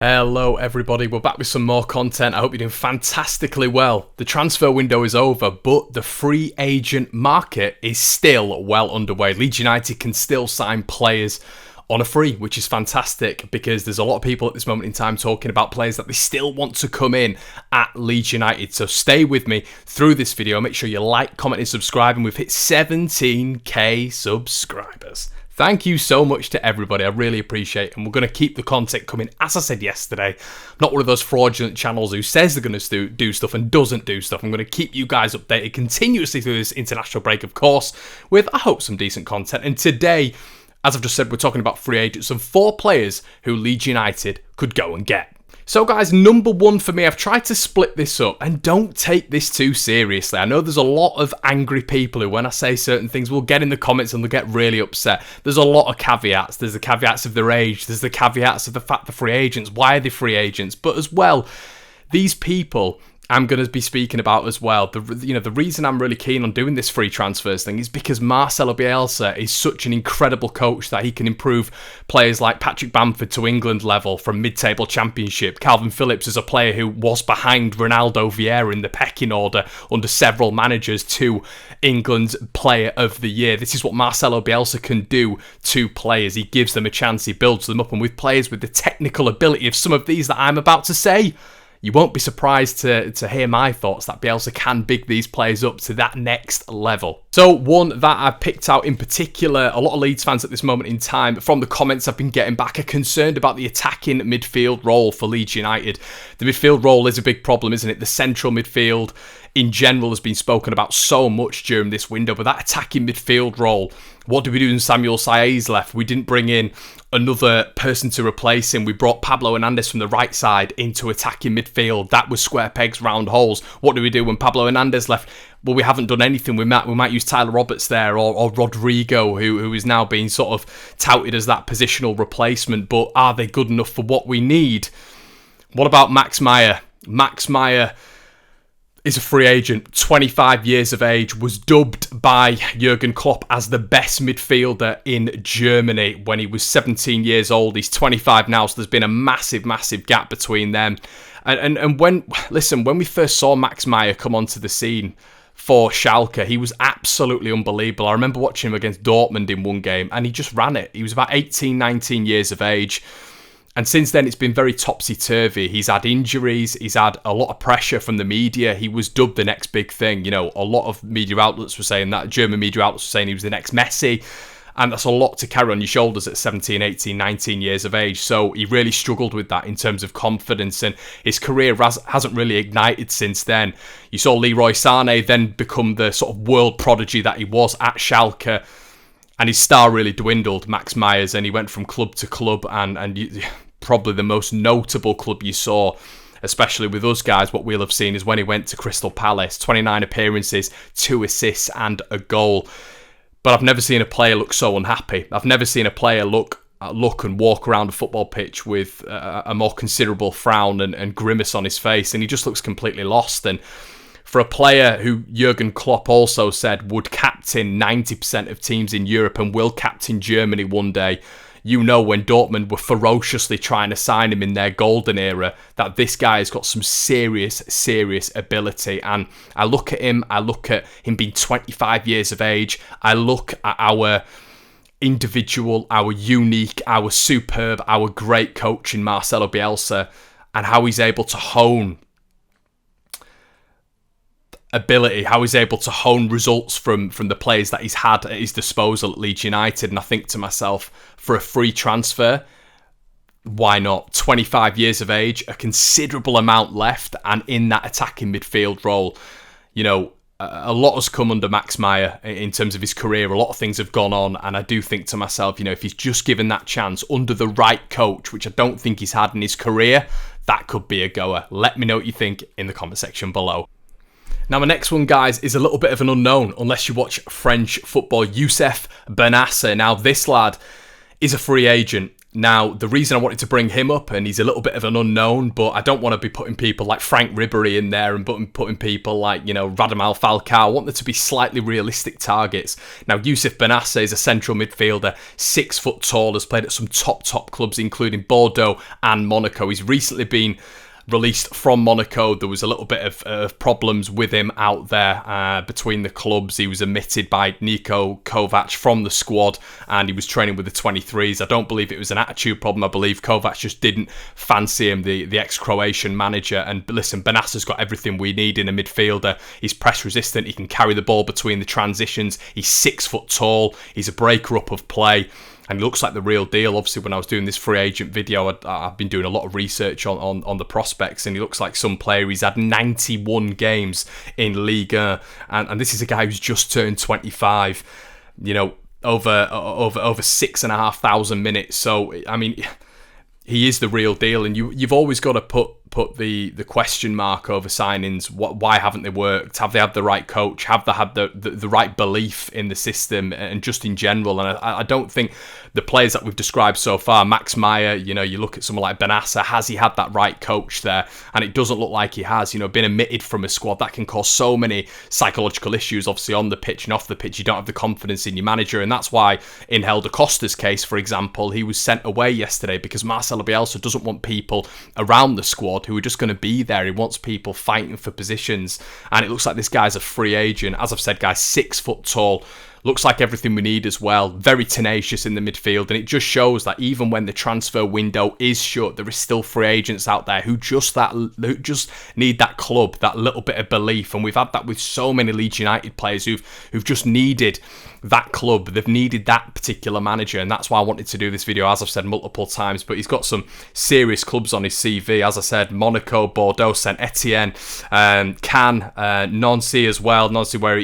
Hello everybody, we're back with some more content. I hope you're doing fantastically well. The transfer window is over, but the free agent market is still well underway. Leeds United can still sign players on a free, which is fantastic because there's a lot of people at this moment in time talking about players that they still want to come in at Leeds United. So stay with me through this video. Make sure you like, comment and subscribe, and we've hit 17k subscribers. Thank you so much to everybody. I really appreciate it. And we're going to keep the content coming. As I said yesterday, I'm not one of those fraudulent channels who says they're going to do stuff and doesn't do stuff. I'm going to keep you guys updated continuously through this international break, of course, with, I hope, some decent content. And today, as I've just said, we're talking about free agents and 4 players who Leeds United could go and get. So guys, number one for me, I've tried to split this up, and don't take this too seriously. I know there's a lot of angry people who, when I say certain things, will get in the comments and they'll get really upset. There's a lot of caveats. There's the caveats of their age. There's the caveats of the fact they're free agents. Why are they free agents? But as well, these people I'm going to be speaking about as well. The reason I'm really keen on doing this free transfers thing is because Marcelo Bielsa is such an incredible coach that he can improve players like Patrick Bamford to England level from mid-table championship. Calvin Phillips is a player who was behind Ronaldo Vieira in the pecking order under several managers to England's player of the year. This is what Marcelo Bielsa can do to players. He gives them a chance, he builds them up, and with players with the technical ability of some of these that I'm about to say, you won't be surprised to hear my thoughts that Bielsa can big these players up to that next level. So one that I picked out in particular, a lot of Leeds fans at this moment in time, from the comments I've been getting back, are concerned about the attacking midfield role for Leeds United. The midfield role is a big problem, isn't it? The central midfield in general has been spoken about so much during this window, but that attacking midfield role, what did we do when Samuel Saiz left? We didn't bring in another person to replace him. We brought Pablo Hernandez from the right side into attacking midfield. That was square pegs, round holes. What do we do when Pablo Hernandez left? Well, we haven't done anything. We might use Tyler Roberts there or Rodrigo, who is now being sort of touted as that positional replacement. But are they good enough for what we need? What about Max Meyer? Max Meyer is a free agent, 25 years of age, was dubbed by Jurgen Klopp as the best midfielder in Germany when he was 17 years old. He's 25 now, so there's been a massive, massive gap between them. And when we first saw Max Meyer come onto the scene for Schalke, he was absolutely unbelievable. I remember watching him against Dortmund in one game, and he just ran it. He was about 18, 19 years of age. And since then, it's been very topsy-turvy. He's had injuries. He's had a lot of pressure from the media. He was dubbed the next big thing. You know, a lot of media outlets were saying that. German media outlets were saying he was the next Messi. And that's a lot to carry on your shoulders at 17, 18, 19 years of age. So he really struggled with that in terms of confidence. And his career hasn't really ignited since then. You saw Leroy Sané then become the sort of world prodigy that he was at Schalke. And his star really dwindled, Max Meyer's, and he went from club to club, and probably the most notable club you saw, especially with us guys, what we'll have seen is when he went to Crystal Palace, 29 appearances, 2 assists and a goal. But I've never seen a player look so unhappy. I've never seen a player look and walk around a football pitch with a more considerable frown and grimace on his face, and he just looks completely lost. And for a player who Jurgen Klopp also said would captain 90% of teams in Europe and will captain Germany one day, you know, when Dortmund were ferociously trying to sign him in their golden era, that this guy has got some serious, serious ability. And I look at him being 25 years of age, I look at our individual, our unique, our superb, our great coach in Marcelo Bielsa, and how he's able to hone ability, how he's able to hone results from the players that he's had at his disposal at Leeds United. And I think to myself, for a free transfer, why not? 25 years of age, a considerable amount left, and in that attacking midfield role, you know, a lot has come under Max Meyer in terms of his career. A lot of things have gone on, and I do think to myself, you know, if he's just given that chance under the right coach, which I don't think he's had in his career, that could be a goer. Let me know what you think in the comment section below. Now, my next one, guys, is a little bit of an unknown, unless you watch French football. Youssef Bennacer. Now, this lad is a free agent, Now, the reason I wanted to bring him up, and he's a little bit of an unknown, but I don't want to be putting people like Frank Ribery in there and putting people like, Radamel Falcao. I want there to be slightly realistic targets. Now, Youssouf Bennacer is a central midfielder, 6 foot tall, has played at some top clubs, including Bordeaux and Monaco. He's recently been released from Monaco. There was a little bit of problems with him out there between the clubs. He was omitted by Niko Kovac from the squad, and he was training with the 23s. I don't believe it was an attitude problem. I believe Kovac just didn't fancy him, the ex-Croatian manager. And listen, Bennacer's got everything we need in a midfielder. He's press resistant. He can carry the ball between the transitions. He's 6 foot tall. He's a breaker up of play. And he looks like the real deal. Obviously, when I was doing this free agent video, I've been doing a lot of research on the prospects, and he looks like some player. He's had 91 games in Ligue 1, and this is a guy who's just turned 25. Over 6,500 minutes. So I mean, he is the real deal, and you've always got to put the question mark over signings. Why haven't they worked? Have they had the right coach? Have they had the right belief in the system and just in general? And I don't think the players that we've described so far, Max Meyer, you look at someone like Bennacer, has he had that right coach there? And it doesn't look like he has. Been omitted from a squad, that can cause so many psychological issues, obviously on the pitch and off the pitch. You don't have the confidence in your manager, and that's why in Helder Costa's case, for example, he was sent away yesterday because Marcelo Bielsa doesn't want people around the squad who are just going to be there. He wants people fighting for positions, and it looks like this guy's a free agent. As I've said, guys, 6 foot tall, looks like everything we need as well. Very tenacious in the midfield, and it just shows that even when the transfer window is shut, there is still free agents out there who just need that club, that little bit of belief. And we've had that with so many Leeds United players who've just needed that club. They've needed that particular manager, and that's why I wanted to do this video, as I've said multiple times. But he's got some serious clubs on his CV. As I said, Monaco, Bordeaux, Saint Etienne, Cannes, Nancy as well. Nancy, where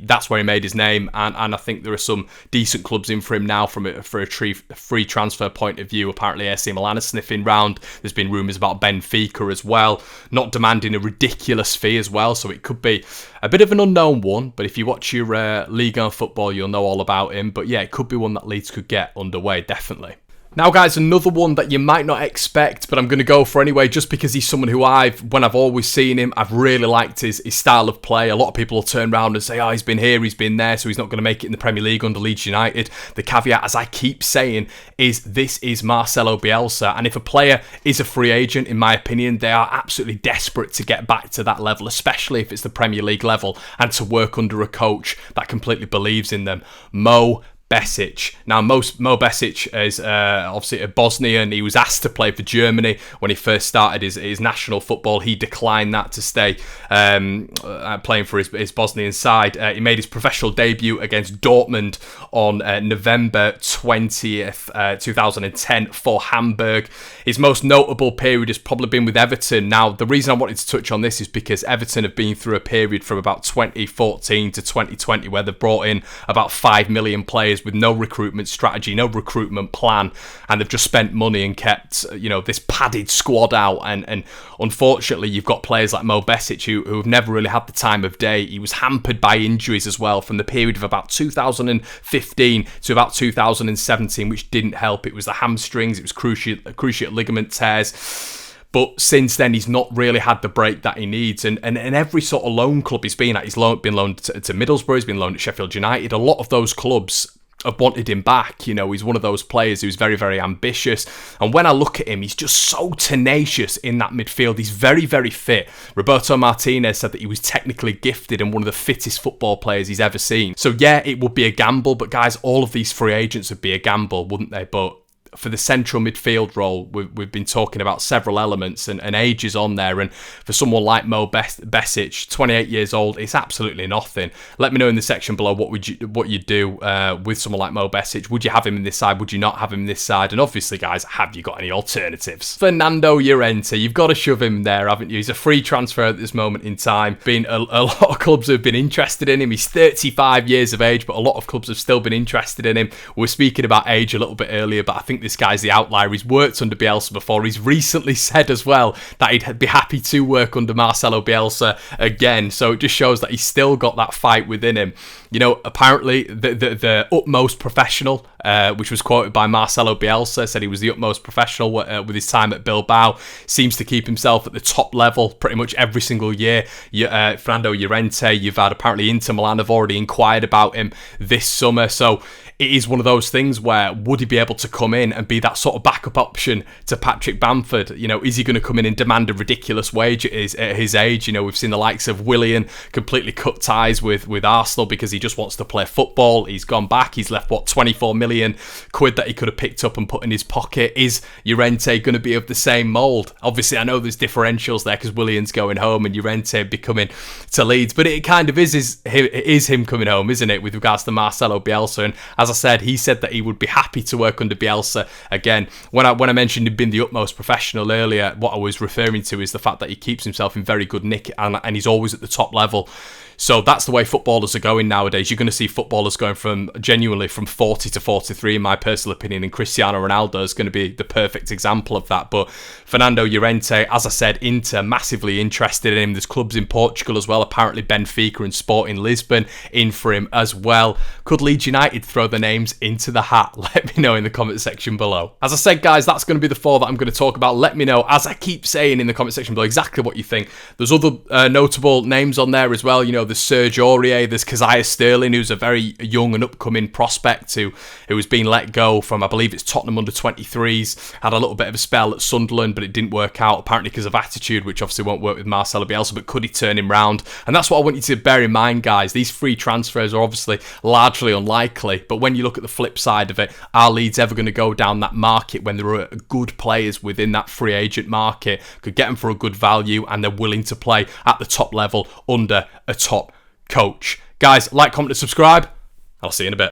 that's where he made his name. And I think there are some decent clubs in for him now for a free transfer point of view. Apparently AC Milan is sniffing round. There's been rumours about Benfica as well, not demanding a ridiculous fee as well. So it could be a bit of an unknown one. But if you watch your Ligue 1 football, you'll know all about him. But yeah, it could be one that Leeds could get underway, definitely. Now, guys, another one that you might not expect, but I'm going to go for anyway, just because he's someone who when I've always seen him, I've really liked his style of play. A lot of people will turn around and say, oh, he's been here, he's been there, so he's not going to make it in the Premier League under Leeds United. The caveat, as I keep saying, is this is Marcelo Bielsa. And if a player is a free agent, in my opinion, they are absolutely desperate to get back to that level, especially if it's the Premier League level, and to work under a coach that completely believes in them. Mo Besic. Now, Mo Besic is obviously a Bosnian. He was asked to play for Germany when he first started his national football. He declined that to stay playing for his Bosnian side. He made his professional debut against Dortmund on November 20th, 2010 for Hamburg. His most notable period has probably been with Everton. Now, the reason I wanted to touch on this is because Everton have been through a period from about 2014 to 2020 where they've brought in about 5 million players with no recruitment strategy, no recruitment plan, and they've just spent money and kept this padded squad out. And unfortunately, you've got players like Mo Besic who have never really had the time of day. He was hampered by injuries as well from the period of about 2015 to about 2017, which didn't help. It was the hamstrings, it was cruciate ligament tears. But since then, he's not really had the break that he needs. And every sort of loan club he's been at, he's been loaned to Middlesbrough, he's been loaned at Sheffield United. A lot of those clubs have wanted him back. He's one of those players who's very, very ambitious. And when I look at him, he's just so tenacious in that midfield. He's very, very fit. Roberto Martinez said that he was technically gifted and one of the fittest football players he's ever seen. So yeah, it would be a gamble. But guys, all of ththese free agents would be a gamble, wouldn't they? But for the central midfield role, we've been talking about several elements and ages on there. And for someone like Mo Besic, 28 years old, it's absolutely nothing. Let me know in the section below what you'd do with someone like Mo Besic. Would you have him in this side? Would you not have him in this side? And obviously, guys, have you got any alternatives? Fernando Llorente, you've got to shove him there, haven't you? He's a free transfer at this moment in time. Been a lot of clubs have been interested in him. He's 35 years of age, but a lot of clubs have still been interested in him. We were speaking about age a little bit earlier, but I think this guy's the outlier. He's worked under Bielsa before. He's recently said as well that he'd be happy to work under Marcelo Bielsa again. So it just shows that he's still got that fight within him. You know, apparently the utmost professional, which was quoted by Marcelo Bielsa, said he was the utmost professional with his time at Bilbao, seems to keep himself at the top level pretty much every single year. Fernando Llorente, you've had apparently Inter Milan have already inquired about him this summer. So it is one of those things where would he be able to come in and be that sort of backup option to Patrick Bamford? You know, is he going to come in and demand a ridiculous wage at his age? You know, we've seen the likes of Willian completely cut ties with Arsenal because he just wants to play football. He's gone back. He's left, 24 million quid that he could have picked up and put in his pocket. Is Llorente going to be of the same mould? Obviously, I know there's differentials there because Willian's going home and Llorente be coming to Leeds, but it kind of is him coming home, isn't it, with regards to Marcelo Bielsa? And as I said, he said that he would be happy to work under Bielsa again. When I mentioned him being the utmost professional earlier, what I was referring to is the fact that he keeps himself in very good nick and he's always at the top level. So that's the way footballers are going nowadays. You're going to see footballers going from 40 to 43, in my personal opinion, and Cristiano Ronaldo is going to be the perfect example of that. But Fernando Llorente, as I said, Inter massively interested in him. There's clubs in Portugal as well, apparently Benfica and Sporting Lisbon in for him as well. Could Leeds United throw their names into the hat? Let me know in the comment section below. As I said, guys, that's going to be the 4 that I'm going to talk about. Let me know, as I keep saying in the comment section below, exactly what you think. There's other notable names on there as well. You know, there's Serge Aurier, there's Keziah Sterling, who's a very young and upcoming prospect who has been let go from, I believe it's Tottenham under 23s, had a little bit of a spell at Sunderland, but it didn't work out, apparently because of attitude, which obviously won't work with Marcelo Bielsa, but could he turn him round? And that's what I want you to bear in mind, guys. These free transfers are obviously largely unlikely, but when you look at the flip side of it, are Leeds ever going to go down that market when there are good players within that free agent market, could get them for a good value, and they're willing to play at the top level under a top coach? Guys, like, comment and subscribe. I'll see you in a bit.